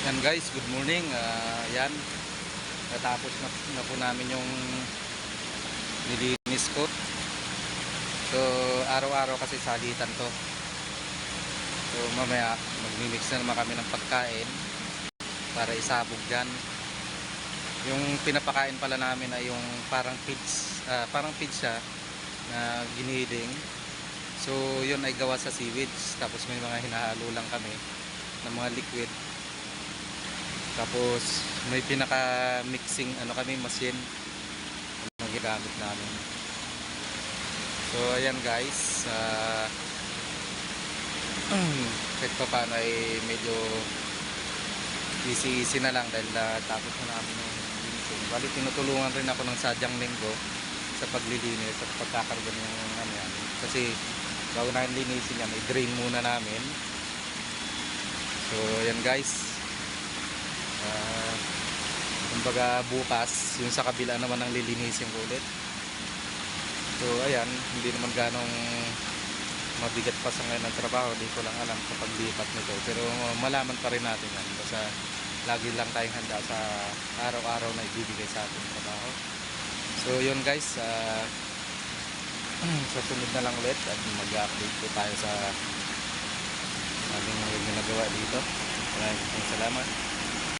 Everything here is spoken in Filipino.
Yan guys, good morning. Yan, natapos na po namin yung nilinis ko. So, araw-araw kasi salitan to. So, mamaya magmimix na naman kami ng pagkain para isabog dyan. Yung pinapakain pala namin ay yung parang feeds siya na giniling. So, yun ay gawa sa seaweeds. Tapos may mga hinahalo lang kami ng mga liquid. Tapos may pinaka mixing kami machine ang gigamit namin. So ayan guys, kahit pa paano ay medyo easy na lang dahil tapos na namin yung linisin. Bali tinutulungan rin ako ng sadyang linggo sa paglilinis at pagkakarga ng yan. Kasi bago na linisin yan, i-drain muna namin. So ayan guys, kumbaga bukas yung sa kabila naman ang lilinisin ko ulit. So ayan, hindi naman ganong mabigat pa sa ngayon ng trabaho, di ko lang alam kapag lipat nito, pero malaman pa rin natin yan basta lagi lang tayong handa sa araw-araw na ibibigay sa ating trabaho. So yun guys, susunod na lang ulit at mag-update po tayo sa aming ginagawa dito. Maraming salamat.